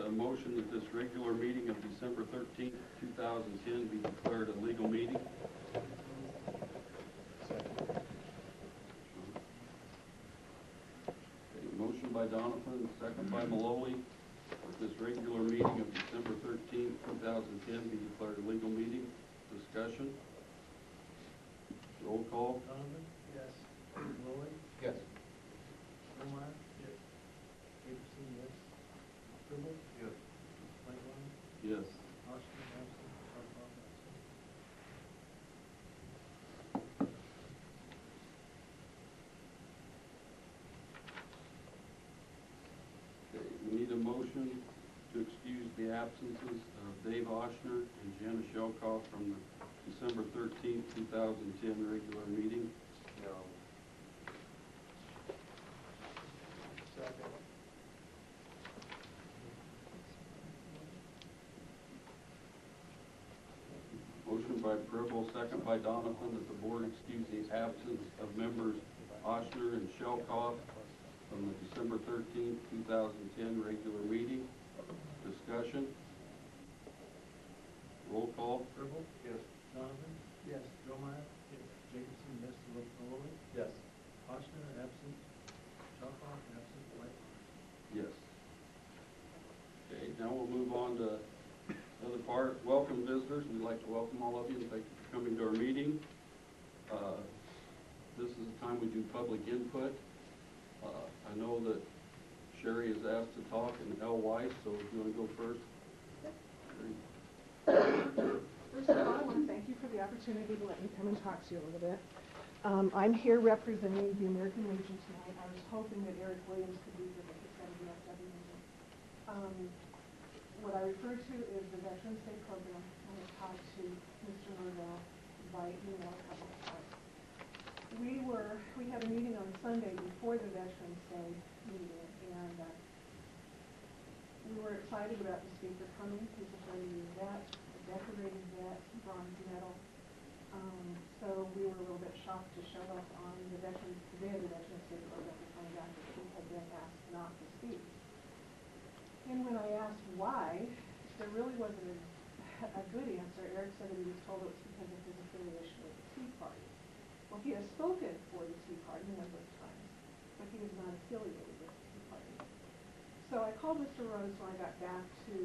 a motion that this regular meeting of December 13th, 2010 be declared a legal meeting. Motion by Donovan, second by Malloy, that this regular meeting of December 13th, 2010 be declared a legal meeting. Discussion. Roll call. Donovan? Yes. Malloy? Yes. Lohmeyer? Yes. Peterson, yes. Trimble? Yes. Lightline? Yes. Oshner, absent. Sharpov, absent. Okay, we need a motion to excuse the absences of Dave Oshner and Jana Shelkoff from the December 13th, 2010 regular meeting. No. Second. Motion by Preble, second by Donovan, that the board excuse the absence of members Oshner and Shelkoff from the December 13th, 2010 regular meeting. Discussion. Roll call. Trimble? Yes. Donovan? Yes. Lohmeyer? Yes. Jacobson, yes. Malloy? Yes. Oshner, absent. Sharpov, absent. Lightline? Yes. Okay, now we'll move on to another part. Welcome visitors. We'd like to welcome all of you and thank you for coming to our meeting. This is the time we do public input. I know that Sherry is asked to talk and Elle Weiss, so if you want to go first. First of all, I want to thank you for the opportunity to let me come and talk to you a little bit. I'm here representing the American Legion tonight. I was hoping that Eric Williams could be here, but he's got a VFW meeting. What I refer to is the Veterans Day program. I have talked to Mr. Norvell by email a couple of times. We had a meeting on Sunday before the Veterans Day meeting, and we were excited about the speaker coming. He's a 30-year vet, a decorated vet, bronze medal. So we were a little bit shocked to show up on the day of the Veterans Day program to find out that he had been asked not to speak. And when I asked why, there really wasn't a good answer. Eric said that he was told it was because of his affiliation with the Tea Party. Well, he has spoken for the Tea Party a number of times, but he is not affiliated with the Tea Party. So I called Mr. Rose when I got back to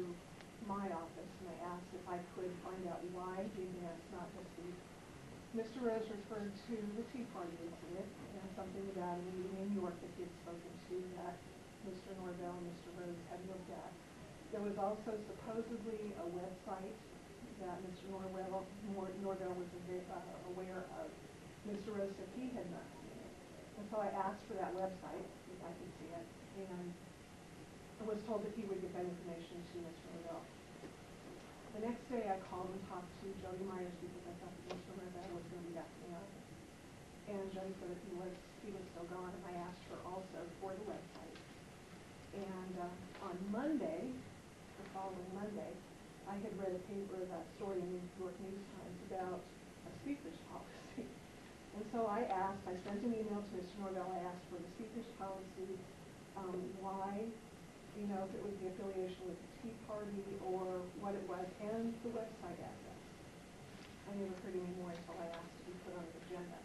my office, and I asked if I could find out why he had been asked not to speak. Mr. Rose referred to the Tea Party incident and something about a meeting in New York that he had spoken to that Mr. Norvell and Mr. Rose had looked at. There was also supposedly a website that Mr. Norvell was aware of. Mr. Rose said he had not seen it. And so I asked for that website, if I could see it, and I was told that he would get that information to Mr. Norvell. The next day I called and talked to Jody Myers because I thought that Mr. Norvell was going to be back in the office. And Jody said that he was still gone, and I asked her also for the website. And on Monday, the following Monday, I had read a story in the New York News Times about a speaker's policy. And so I sent an email to Mr. Norvell. I asked for the speaker's policy, why, if it was the affiliation with the Tea Party or what it was, and the website address. I never heard any more until I asked to be put on the agenda.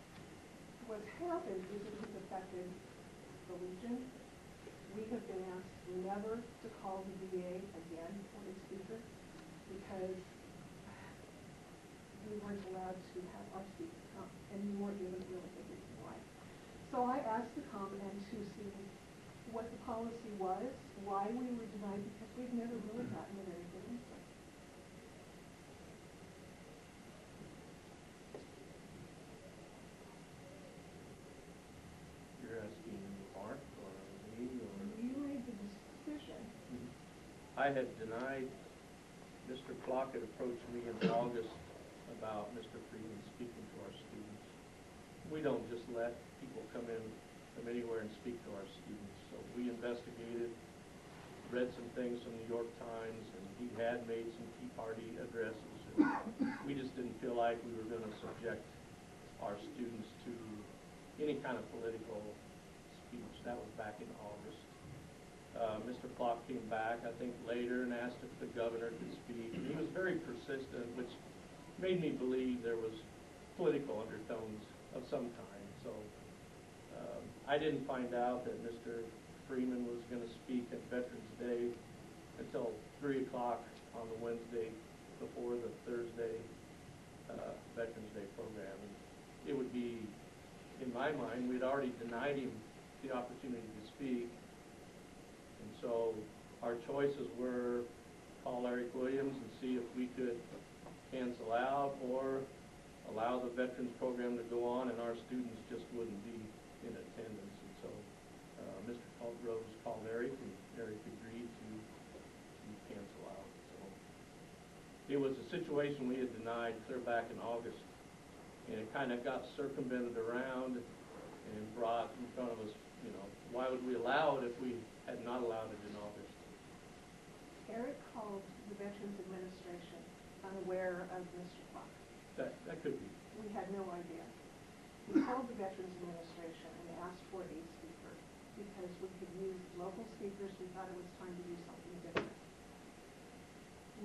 What's happened is it has affected the Legion. We have been asked never to call the VA again for a speaker because we weren't allowed to have our speaker come, and we weren't given really good reason why. So I asked to come and to see what the policy was, why we were denied, because we've never really gotten a very good answer. You're asking Mark or me or? You made the decision. I had denied, Mr. Clockett approached me in August about Mr. Freeman speaking to our students. We don't just let people come from anywhere and speak to our students. So we investigated, read some things from the New York Times, and he had made some Tea Party addresses. And we just didn't feel like we were going to subject our students to any kind of political speech. That was back in August. Mr. Flock came back, I think later, and asked if the governor could speak. And he was very persistent, which made me believe there was political undertones of some kind. So I didn't find out that Mr. Freeman was going to speak at Veterans Day until 3 o'clock on the Wednesday before the Thursday Veterans Day program. And it would be, in my mind, we'd already denied him the opportunity to speak. And so our choices were call Eric Williams and see if we could cancel out or allow the veterans program to go on and our students just wouldn't be in attendance. And so Mr. Rose called Eric and Eric agreed to cancel out. So it was a situation we had denied clear back in August, and it kind of got circumvented around and brought in front of us, you know, why would we allow it if we had not allowed it in August? Eric called the Veterans Administration unaware of Mr. Flock. That could be. We had no idea. We called the Veterans Administration and asked for a speaker because we could use local speakers. We thought it was time to do something different.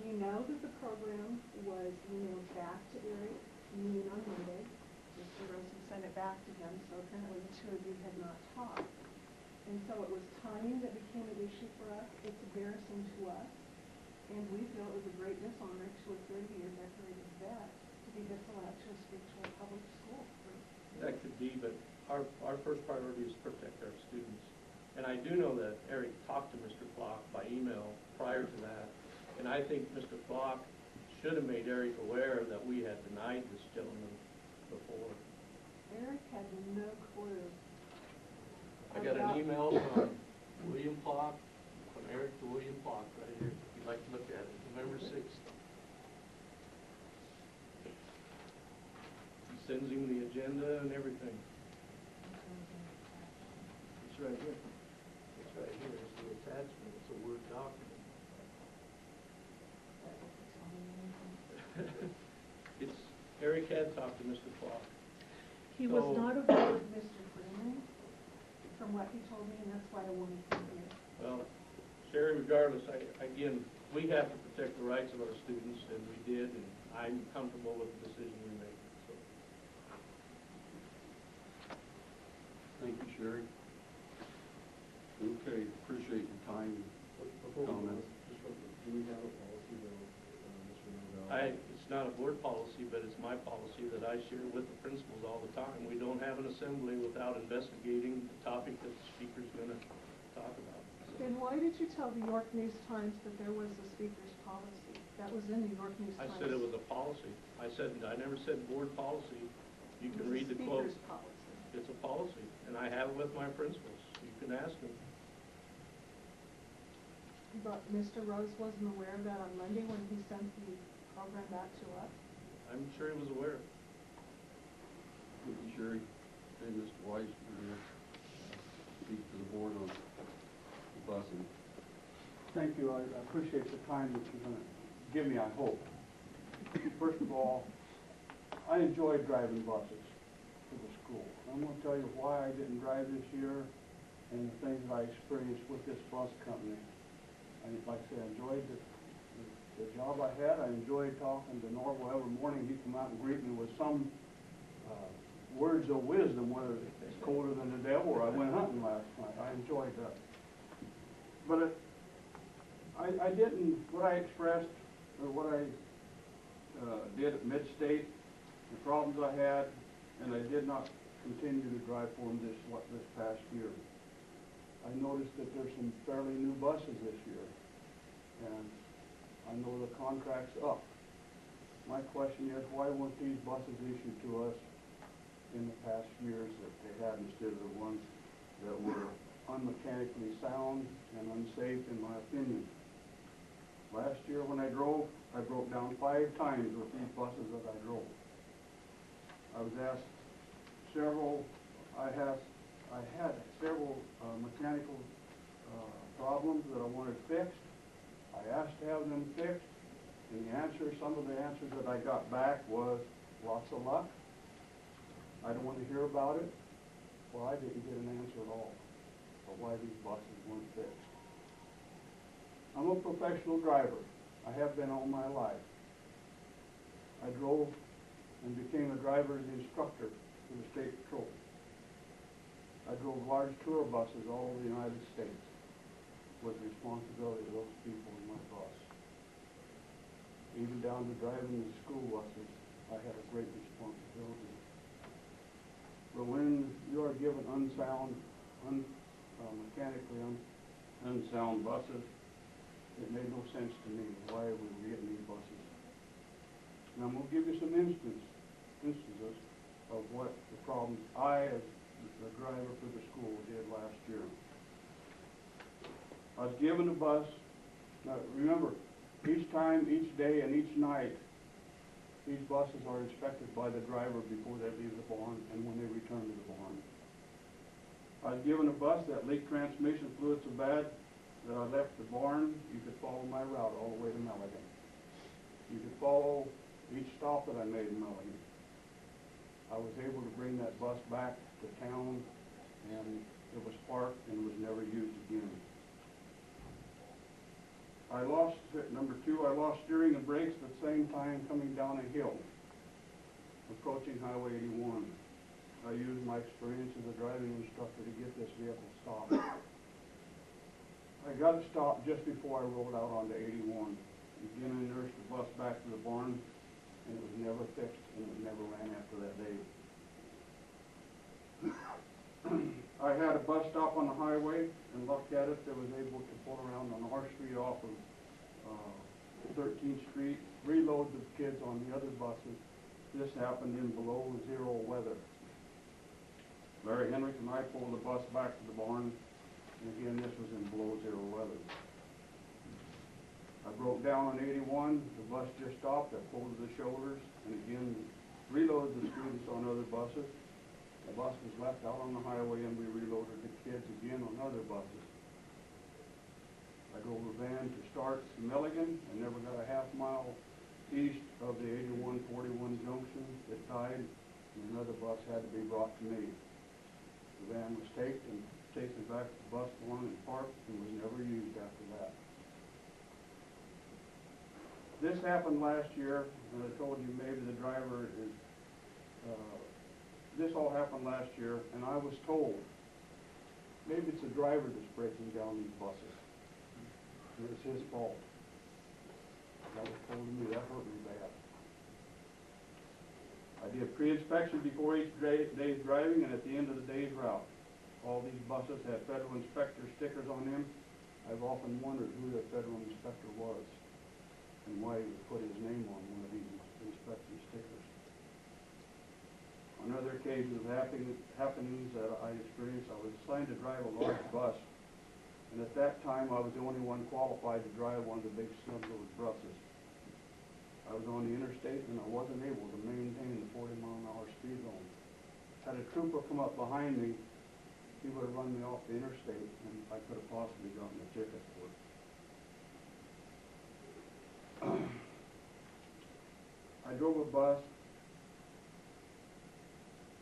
We know that the program was emailed back to Eric noon on Monday. Mr. Rosen sent it back to him, so apparently the two of you had not talked. And so it was timing that became an issue for us. It's embarrassing to us. And we feel it was a great dishonor to a 30-year decorated vet to be disallowed to speak to a public school. That could be, but our first priority is to protect our students. And I do know that Eric talked to Mr. Flock by email prior to that. And I think Mr. Flock should have made Eric aware that we had denied this gentleman before. Eric had no clue. I got an email from William Flock, from Eric to William Flock right here, if you'd like to look at it, November 6th. He sends him the agenda and everything. It's right here. It's right here. It's the attachment. It's a Word document. It's, Eric had talked to Mr. Flock. He was not aware of Mr. Freeman, from what he told me, and that's why I wanted him here. Well, Sherry, regardless, again, we have to protect the rights of our students, and we did, and I'm comfortable with the decision we made. So. Thank you, Sherry. Okay, appreciate your time. Before we Comments. do we have a policy though, Mr. Norvell? It's not a board policy, but it's my policy that I share with the principals all the time. We don't have an assembly without investigating the topic that the speaker's going to talk about. So. Then why did you tell the York News Times that there was a speaker's policy? That was in the York News I Times. said it was a policy. I never said board policy. You can read the quote. Speaker's policy. It's a policy, and I have it with my principals. You can ask them. But Mr. Rose wasn't aware of that on Monday when he sent the program back to us? I'm sure he was aware. Thank you, Sherry. Okay, Mr. Weiss, you're going to speak to the board on the busing. Thank you. I appreciate the time that you're going to give me, I hope. First of all, I enjoyed driving buses to the school. I'm going to tell you why I didn't drive this year and the things that I experienced with this bus company. Like I said, I enjoyed the job I had. I enjoyed talking to Norval every morning. He'd come out and greet me with some words of wisdom, whether it's colder than the devil or I went hunting last night. I enjoyed that. But I didn't, what I expressed or what I did at Mid-State, the problems I had, and I did not continue to drive for them this past year. I noticed that there's some fairly new buses this year, and I know the contract's up. My question is, why weren't these buses issued to us in the past years that they had instead of the ones that were unmechanically sound and unsafe, in my opinion? Last year when I drove, I broke down 5 times with these buses that I drove. I was asked several, I had several mechanical problems that I wanted fixed. I asked to have them fixed, and some of the answers that I got back was lots of luck. I don't want to hear about it. Well, I didn't get an answer at all for why these buses weren't fixed. I'm a professional driver. I have been all my life. I drove and became a driver's instructor for the state patrol. I drove large tour buses all over the United States with responsibility to those people in my bus. Even down to driving the school buses, I had a great responsibility. But when you are given mechanically unsound buses, it made no sense to me why we were getting these buses. And I'm going to give you some instances of what the problems I, as the driver for the school, did last year. I was given a bus. Now remember, each time, each day, and each night, these buses are inspected by the driver before they leave the barn and when they return to the barn. I was given a bus that leaked transmission fluid so bad that I left the barn. You could follow my route all the way to Milligan. You could follow each stop that I made in Milligan. I was able to bring that bus back to town, and it was parked and was never used again. Number two, I lost steering and brakes at the same time coming down a hill, approaching Highway 81. I used my experience as a driving instructor to get this vehicle stopped. I got it stopped just before I rolled out onto 81. Again, I nursed the bus back to the barn, and it was never fixed, and it never ran after that day. I had a bus stop on the highway, and looked at it, that was able to pull around on R Street off of 13th Street, reload the kids on the other buses. This happened in below zero weather. Larry Henrik and I pulled the bus back to the barn, and again, this was in below zero weather. I broke down on 81, the bus just stopped, I pulled to the shoulders, and again, reloaded the students on other buses. The bus was left out on the highway, and we reloaded the kids again on other buses. I drove a van to start to Milligan and never got a half mile east of the 81-41 junction. It died, and another bus had to be brought to me. The van was taken back to the bus barn and parked, and was never used after that. This happened last year, and I told you maybe the driver is, this all happened last year, and I was told, maybe it's the driver that's breaking down these buses. And it's his fault. That was told to me, that hurt me bad. I did pre-inspection before each day's driving and at the end of the day's route. All these buses had federal inspector stickers on them. I've often wondered who the federal inspector was and why he would put his name on one of these inspection stickers. On other occasions of happenings that I experienced, I was assigned to drive a large bus, and at that time I was the only one qualified to drive one of the big snub-nosed buses. I was on the interstate and I wasn't able to maintain the 40-mile-an-hour speed zone. Had a trooper come up behind me, he would have run me off the interstate, and I could have possibly gotten a ticket for it. I drove a bus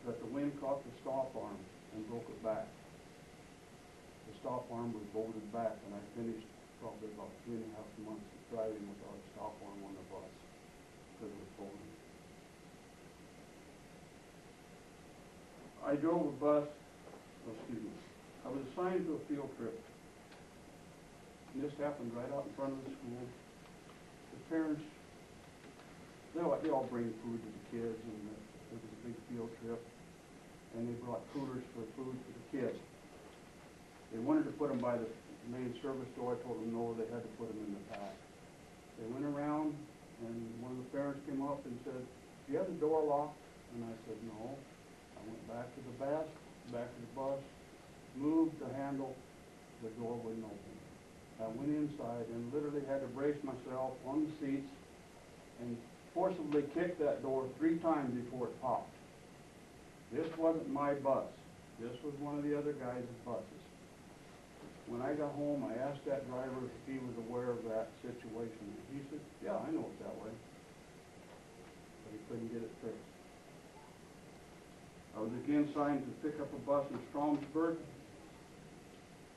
that the wind caught the stop arm and broke it back. The stop arm was bolted back, and I finished probably about 3.5 months of driving without a stop arm on the bus because it was bolted. I drove a bus, I was assigned to a field trip. And this happened right out in front of the school. The parents, they all bring food to the kids, and it was a big field trip. And they brought coolers for food for the kids. They wanted to put them by the main service door. I told them no, they had to put them in the pack. They went around, and one of the parents came up and said, "Do you have the door locked?" And I said, "No." I went back to the back of the bus, moved the handle, the door wouldn't open. I went inside and literally had to brace myself on the seats and forcibly kick that door 3 times before it popped. This wasn't my bus. This was one of the other guys' buses. When I got home, I asked that driver if he was aware of that situation. He said, "Yeah, I know it's that way." But he couldn't get it fixed. I was again assigned to pick up a bus in Stromsburg